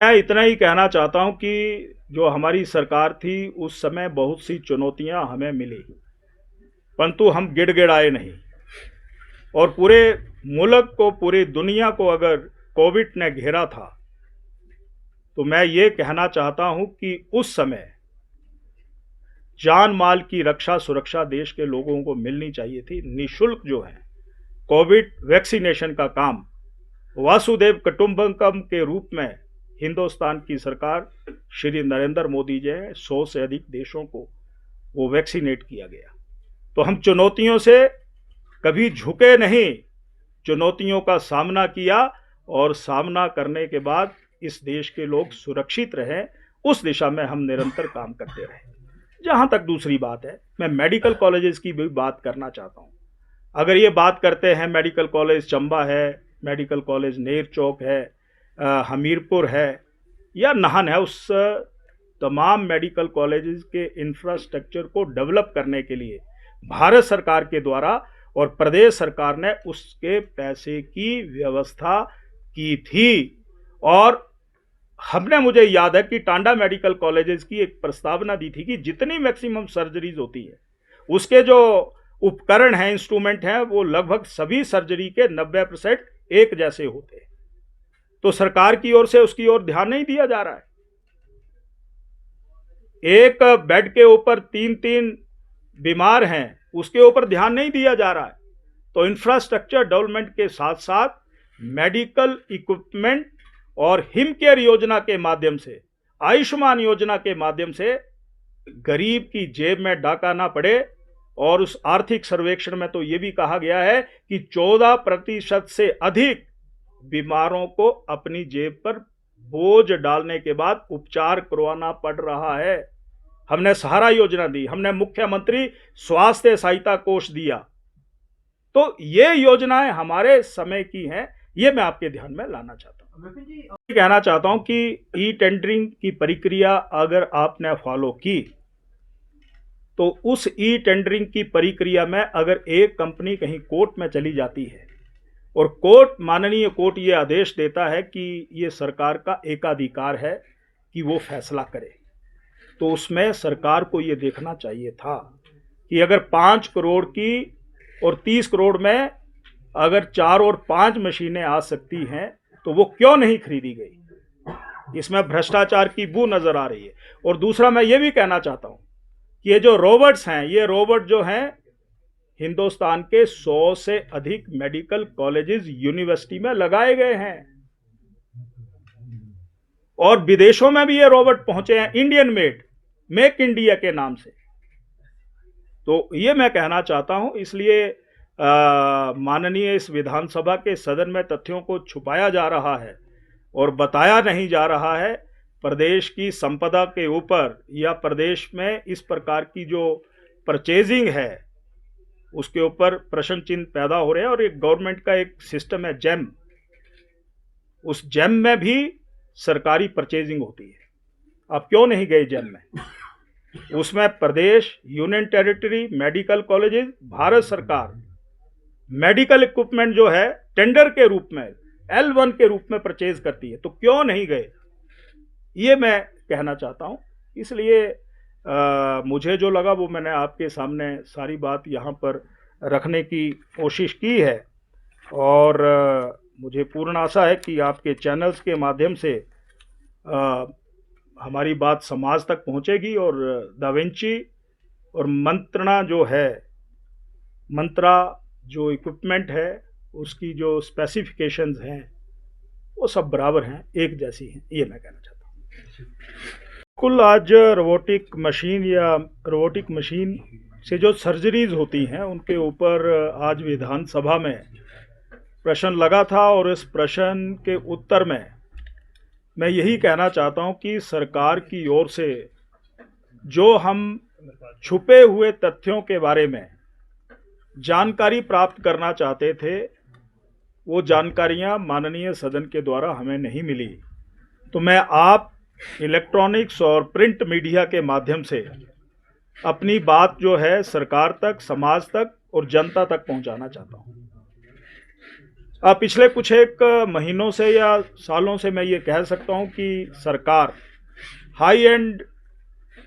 मैं इतना ही कहना चाहता हूँ कि जो हमारी सरकार थी उस समय बहुत सी चुनौतियाँ हमें मिली, परंतु हम गिड़गिड़ाए नहीं। और पूरे मुल्क को, पूरी दुनिया को अगर कोविड ने घेरा था, तो मैं ये कहना चाहता हूँ कि उस समय जान माल की रक्षा सुरक्षा देश के लोगों को मिलनी चाहिए थी। निःशुल्क जो है कोविड वैक्सीनेशन का काम वासुदेव कुटुंबकम के रूप में हिंदुस्तान की सरकार श्री नरेंद्र मोदी जी ने 100 से अधिक देशों को वो वैक्सीनेट किया गया। तो हम चुनौतियों से कभी झुके नहीं, चुनौतियों का सामना किया और सामना करने के बाद इस देश के लोग सुरक्षित रहे, उस दिशा में हम निरंतर काम करते रहे। जहां तक दूसरी बात है, मैं मेडिकल कॉलेजेस की भी बात करना चाहता हूं। अगर ये बात करते हैं, मेडिकल कॉलेज चंबा है, मेडिकल कॉलेज नेर चौक है, हमीरपुर है या नाहन है, उस तमाम मेडिकल कॉलेजेस के इंफ्रास्ट्रक्चर को डेवलप करने के लिए भारत सरकार के द्वारा और प्रदेश सरकार ने उसके पैसे की व्यवस्था की थी। और हमने, मुझे याद है कि टांडा मेडिकल कॉलेजेस की एक प्रस्तावना दी थी कि जितनी मैक्सिमम सर्जरीज होती है उसके जो उपकरण हैं, इंस्ट्रूमेंट हैं, वो लगभग सभी सर्जरी के 90% एक जैसे होते हैं। तो सरकार की ओर से उसकी ओर ध्यान नहीं दिया जा रहा है। एक बेड के ऊपर 3-3 बीमार हैं, उसके ऊपर ध्यान नहीं दिया जा रहा है। तो इंफ्रास्ट्रक्चर डेवलपमेंट के साथ साथ मेडिकल इक्विपमेंट और हिम केयर योजना के माध्यम से, आयुष्मान योजना के माध्यम से गरीब की जेब में डाका ना पड़े। और उस आर्थिक सर्वेक्षण में तो यह भी कहा गया है कि 14% से अधिक बीमारों को अपनी जेब पर बोझ डालने के बाद उपचार करवाना पड़ रहा है। हमने सहारा योजना दी, हमने मुख्यमंत्री स्वास्थ्य सहायता कोष दिया। तो ये योजनाएं हमारे समय की हैं, ये मैं आपके ध्यान में लाना चाहता हूं। कहना चाहता हूं कि ई टेंडरिंग की प्रक्रिया अगर आपने फॉलो की, तो उस ई टेंडरिंग की प्रक्रिया में अगर एक कंपनी कहीं कोर्ट में चली जाती है और कोर्ट, माननीय कोर्ट ये आदेश देता है कि ये सरकार का एकाधिकार है कि वो फैसला करे, तो उसमें सरकार को ये देखना चाहिए था कि अगर 5 करोड़ की और 30 करोड़ में अगर 4 और 5 मशीनें आ सकती हैं, तो वो क्यों नहीं खरीदी गई। इसमें भ्रष्टाचार की बू नजर आ रही है। और दूसरा, मैं ये भी कहना चाहता हूं कि ये जो रोबोट्स हैं, ये रोबोट जो हैं हिंदुस्तान के 100 से अधिक मेडिकल कॉलेजेस, यूनिवर्सिटी में लगाए गए हैं और विदेशों में भी ये रोबोट पहुंचे हैं, इंडियन मेड, मेक इंडिया के नाम से। तो ये मैं कहना चाहता हूं। इसलिए माननीय इस विधानसभा के सदन में तथ्यों को छुपाया जा रहा है और बताया नहीं जा रहा है। प्रदेश की संपदा के ऊपर या प्रदेश में इस प्रकार की जो परचेजिंग है उसके ऊपर प्रश्न चिन्ह पैदा हो रहे हैं। और एक गवर्नमेंट का एक सिस्टम है जेम, उस जेम में भी सरकारी परचेजिंग होती है। आप क्यों नहीं गए जेम में? उसमें प्रदेश, union territory, medical colleges, Bharat सरकार मेडिकल इक्विपमेंट जो है टेंडर के रूप में, L1 के रूप में परचेज करती है। तो क्यों नहीं गए, ये मैं कहना चाहता हूं। इसलिए मुझे जो लगा वो मैंने आपके सामने सारी बात यहाँ पर रखने की कोशिश की है। और मुझे पूर्ण आशा है कि आपके चैनल्स के माध्यम से हमारी बात समाज तक पहुँचेगी और दा विंची और मंत्रणा जो है, मंत्रा जो इक्विपमेंट है, उसकी जो स्पेसिफिकेशंस हैं वो सब बराबर हैं, एक जैसी हैं, ये मैं कहना चाहता हूँ। कुल आज रोबोटिक मशीन या रोबोटिक मशीन से जो सर्जरीज होती हैं उनके ऊपर आज विधानसभा में प्रश्न लगा था। और इस प्रश्न के उत्तर में मैं यही कहना चाहता हूं कि सरकार की ओर से जो हम छुपे हुए तथ्यों के बारे में जानकारी प्राप्त करना चाहते थे, वो जानकारियां माननीय सदन के द्वारा हमें नहीं मिली। तो मैं आप इलेक्ट्रॉनिक्स और प्रिंट मीडिया के माध्यम से अपनी बात जो है सरकार तक, समाज तक और जनता तक पहुंचाना चाहता हूं। पिछले कुछ एक महीनों से या सालों से मैं ये कह सकता हूँ कि सरकार हाई एंड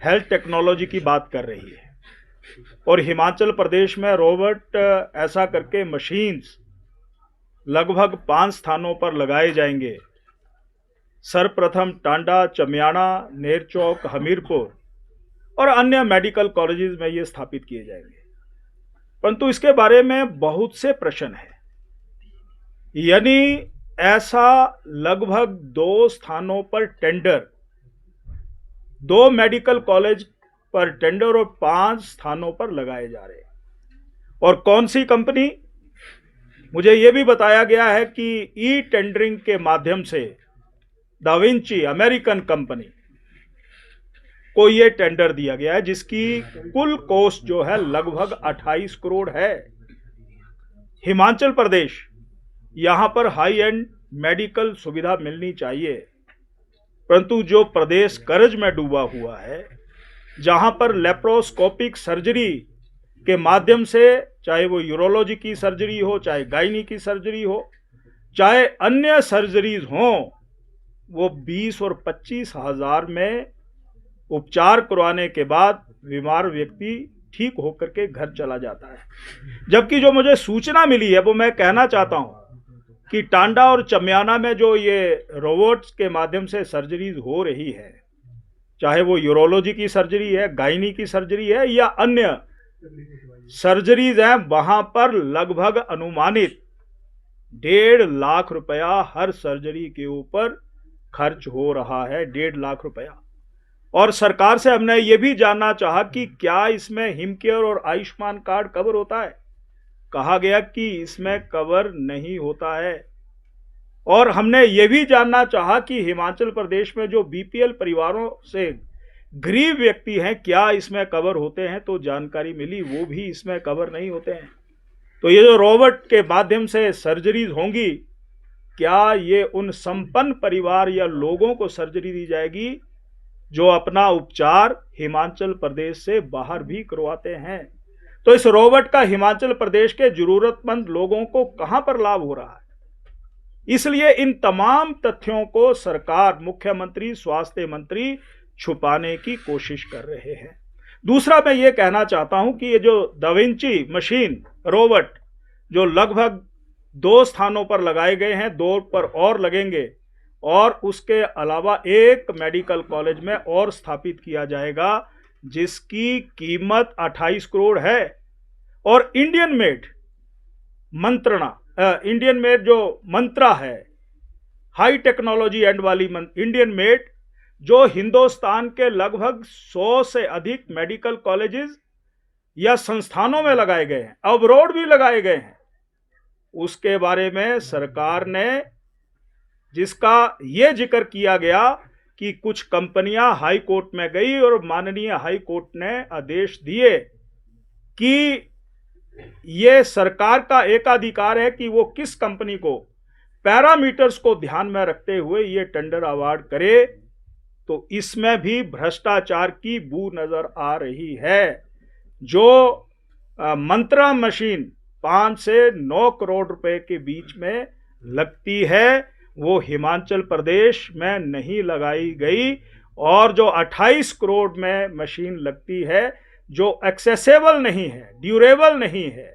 हेल्थ टेक्नोलॉजी की बात कर रही है और हिमाचल प्रदेश में रोबोट ऐसा करके मशीन्स लगभग 5 स्थानों पर लगाए जाएंगे। सर्वप्रथम टांडा, चमियाना, नेरचौक, हमीरपुर और अन्य मेडिकल कॉलेजेस में ये स्थापित किए जाएंगे। परंतु इसके बारे में बहुत से प्रश्न हैं। यानी ऐसा लगभग 2 स्थानों पर टेंडर, 2 मेडिकल कॉलेज पर टेंडर और 5 स्थानों पर लगाए जा रहे हैं। और कौन सी कंपनी? मुझे यह भी बताया गया है कि ई टेंडरिंग के माध्यम से दाविंची अमेरिकन कंपनी को यह टेंडर दिया गया है, जिसकी कुल कॉस्ट जो है लगभग 28 करोड़ है। हिमाचल प्रदेश, यहां पर हाई एंड मेडिकल सुविधा मिलनी चाहिए, परंतु जो प्रदेश कर्ज में डूबा हुआ है, जहां पर लेप्रोस्कोपिक सर्जरी के माध्यम से, चाहे वो यूरोलॉजी की सर्जरी हो, चाहे गायनी की सर्जरी हो, चाहे अन्य सर्जरीज हो, वो 20 और 25 हजार में उपचार करवाने के बाद बीमार व्यक्ति ठीक होकर के घर चला जाता है। जबकि जो मुझे सूचना मिली है वो मैं कहना चाहता हूं कि टांडा और चमियाना में जो ये रोबोट्स के माध्यम से सर्जरीज हो रही है, चाहे वो यूरोलॉजी की सर्जरी है, गायनी की सर्जरी है या अन्य सर्जरीज हैं, वहां पर लगभग अनुमानित 1.5 लाख रुपया हर सर्जरी के ऊपर खर्च हो रहा है। 1.5 लाख रुपया। और सरकार से हमने ये भी जानना चाहा कि क्या इसमें हिमकेयर और आयुष्मान कार्ड कवर होता है। कहा गया कि इसमें कवर नहीं होता है। और हमने ये भी जानना चाहा कि हिमाचल प्रदेश में जो बीपीएल परिवारों से गरीब व्यक्ति हैं, क्या इसमें कवर होते हैं। तो जानकारी मिली वो भी इसमें कवर नहीं होते हैं। तो ये जो रोबोट के माध्यम से सर्जरीज होंगी, क्या ये उन संपन्न परिवार या लोगों को सर्जरी दी जाएगी जो अपना उपचार हिमाचल प्रदेश से बाहर भी करवाते हैं। तो इस रोबोट का हिमाचल प्रदेश के जरूरतमंद लोगों को कहां पर लाभ हो रहा है। इसलिए इन तमाम तथ्यों को सरकार, मुख्यमंत्री, स्वास्थ्य मंत्री छुपाने की कोशिश कर रहे हैं। दूसरा, मैं ये कहना चाहता हूं कि ये जो दाविंची मशीन रोबोट जो लगभग 2 स्थानों पर लगाए गए हैं, 2 पर और लगेंगे, और उसके अलावा एक मेडिकल कॉलेज में और स्थापित किया जाएगा जिसकी कीमत 28 करोड़ है। और इंडियन मेड जो मंत्रा है, हाई टेक्नोलॉजी एंड वाली इंडियन मेड, जो हिंदुस्तान के लगभग 100 से अधिक मेडिकल कॉलेजेस या संस्थानों में लगाए गए हैं, अब्रॉड भी लगाए गए हैं, उसके बारे में सरकार ने, जिसका यह जिक्र किया गया कि कुछ कंपनियां हाई कोर्ट में गई और माननीय हाई कोर्ट ने आदेश दिए कि यह सरकार का एकाधिकार है कि वो किस कंपनी को पैरामीटर्स को ध्यान में रखते हुए ये टेंडर अवार्ड करे। तो इसमें भी भ्रष्टाचार की बू नजर आ रही है। जो मंत्रा मशीन 5 से 9 करोड़ रुपए के बीच में लगती है, वो हिमाचल प्रदेश में नहीं लगाई गई। और जो 28 करोड़ में मशीन लगती है, जो एक्सेसिबल नहीं है, ड्यूरेबल नहीं है,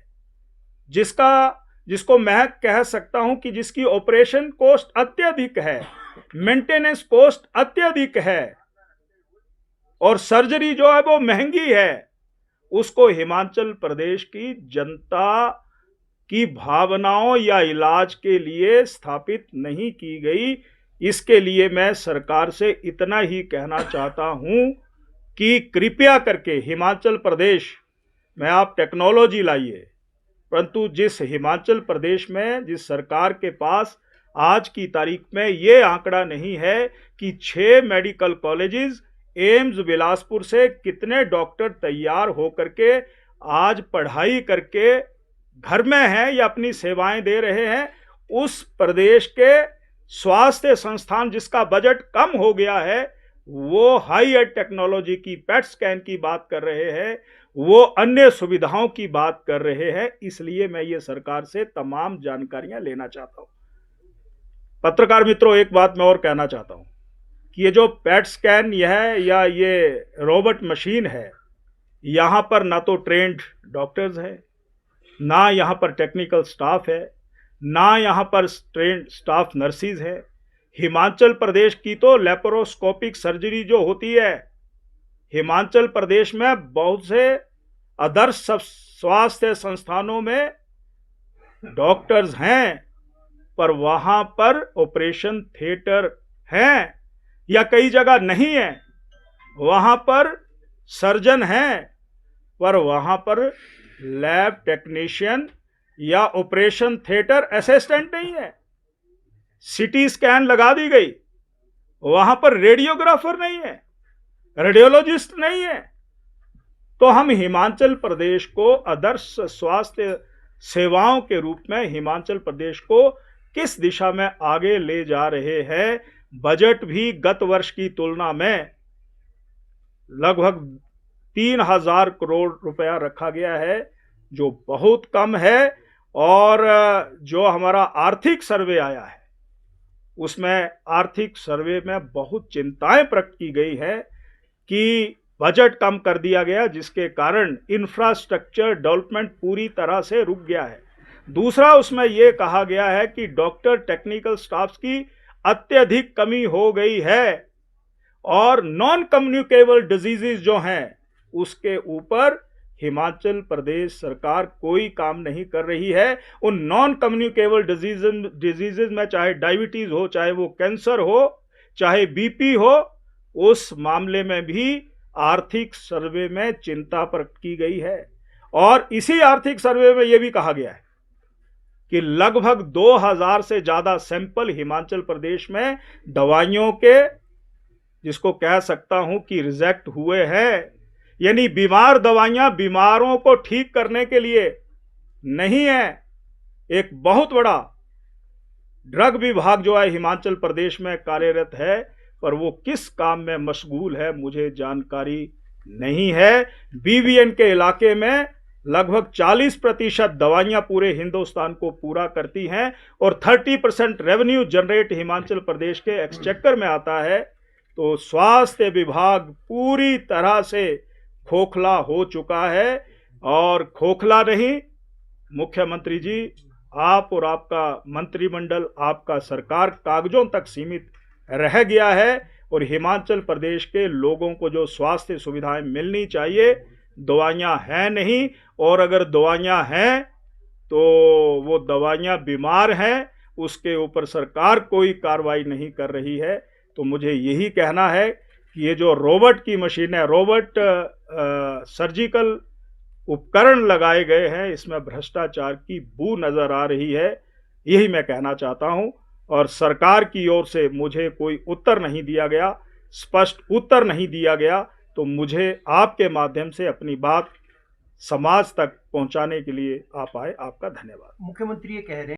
जिसको मैं कह सकता हूं कि जिसकी ऑपरेशन कॉस्ट अत्यधिक है, मेंटेनेंस कॉस्ट अत्यधिक है और सर्जरी जो है वो महंगी है, उसको हिमाचल प्रदेश की जनता की भावनाओं या इलाज के लिए स्थापित नहीं की गई। इसके लिए मैं सरकार से इतना ही कहना चाहता हूं कि कृपया करके हिमाचल प्रदेश में आप टेक्नोलॉजी लाइए, परंतु जिस हिमाचल प्रदेश में, जिस सरकार के पास आज की तारीख में ये आंकड़ा नहीं है कि 6 मेडिकल कॉलेजेस, एम्स बिलासपुर से कितने डॉक्टर तैयार होकर के आज पढ़ाई करके घर में हैं या अपनी सेवाएं दे रहे हैं, उस प्रदेश के स्वास्थ्य संस्थान जिसका बजट कम हो गया है, वो हाई एंड टेक्नोलॉजी की पेट स्कैन की बात कर रहे हैं, वो अन्य सुविधाओं की बात कर रहे हैं। इसलिए मैं ये सरकार से तमाम जानकारियां लेना चाहता हूं। पत्रकार मित्रों, एक बात मैं और कहना चाहता हूं कि ये जो पैट स्कैन या ये रोबोट मशीन है, यहां पर ना तो ट्रेंड डॉक्टर्स है, ना यहां पर टेक्निकल स्टाफ है, ना यहां पर ट्रेंड स्टाफ नर्सिस है। हिमाचल प्रदेश की तो लेप्रोस्कोपिक सर्जरी जो होती है, हिमाचल प्रदेश में बहुत से आदर्श स्वास्थ्य संस्थानों में डॉक्टर्स हैं, पर वहां पर ऑपरेशन थिएटर हैं या कई जगह नहीं है। वहां पर सर्जन हैं, पर वहां पर लैब टेक्नीशियन या ऑपरेशन थिएटर असिस्टेंट नहीं है। सीटी स्कैन लगा दी गई, वहां पर रेडियोग्राफर नहीं है, रेडियोलॉजिस्ट नहीं है। तो हम हिमाचल प्रदेश को आदर्श स्वास्थ्य सेवाओं के रूप में हिमाचल प्रदेश को किस दिशा में आगे ले जा रहे हैं। बजट भी गत वर्ष की तुलना में लगभग 3,000 करोड़ रुपया रखा गया है, जो बहुत कम है। और जो हमारा आर्थिक सर्वे आया है, उसमें आर्थिक सर्वे में बहुत चिंताएं प्रकट की गई है कि बजट कम कर दिया गया, जिसके कारण इंफ्रास्ट्रक्चर डेवलपमेंट पूरी तरह से रुक गया है। दूसरा, उसमें यह कहा गया है कि डॉक्टर टेक्निकल स्टाफ की अत्यधिक कमी हो गई है और नॉन कम्युनिकेबल डिजीजेस जो हैं उसके ऊपर हिमाचल प्रदेश सरकार कोई काम नहीं कर रही है। उन नॉन कम्युनिकेबल डिजीजेस में चाहे डायबिटीज हो, चाहे वो कैंसर हो, चाहे बीपी हो, उस मामले में भी आर्थिक सर्वे में चिंता प्रकट की गई है। और इसी आर्थिक सर्वे में यह भी कहा गया है कि लगभग 2000 से ज्यादा सैंपल हिमाचल प्रदेश में दवाइयों के, जिसको कह सकता हूं कि रिजेक्ट हुए हैं। यानी बीमार दवाइयां बीमारों को ठीक करने के लिए नहीं है। एक बहुत बड़ा ड्रग विभाग जो है हिमाचल प्रदेश में कार्यरत है, पर वो किस काम में मशगूल है मुझे जानकारी नहीं है। बीवीएन के इलाके में लगभग 40% दवाइयां पूरे हिंदुस्तान को पूरा करती हैं और 30% रेवेन्यू जनरेट हिमाचल प्रदेश के एक्सचेकर में आता है। तो स्वास्थ्य विभाग पूरी तरह से खोखला हो चुका है। और खोखला नहीं, मुख्यमंत्री जी, आप और आपका मंत्रिमंडल, आपका सरकार कागजों तक सीमित रह गया है। और हिमाचल प्रदेश के लोगों को जो स्वास्थ्य सुविधाएं मिलनी चाहिए, दवाइयां हैं नहीं। और अगर दवाइयां हैं तो वो दवाइयां बीमार हैं, उसके ऊपर सरकार कोई कार्रवाई नहीं कर रही है। तो मुझे यही कहना है कि ये जो रोबोट की मशीन है, रोबोट सर्जिकल उपकरण लगाए गए हैं, इसमें भ्रष्टाचार की बू नजर आ रही है। यही मैं कहना चाहता हूं। और सरकार की ओर से मुझे कोई उत्तर नहीं दिया गया, स्पष्ट उत्तर नहीं दिया गया। तो मुझे आपके माध्यम से अपनी बात समाज तक पहुंचाने के लिए आप आए, आपका धन्यवाद। मुख्यमंत्री ये कह रहे हैं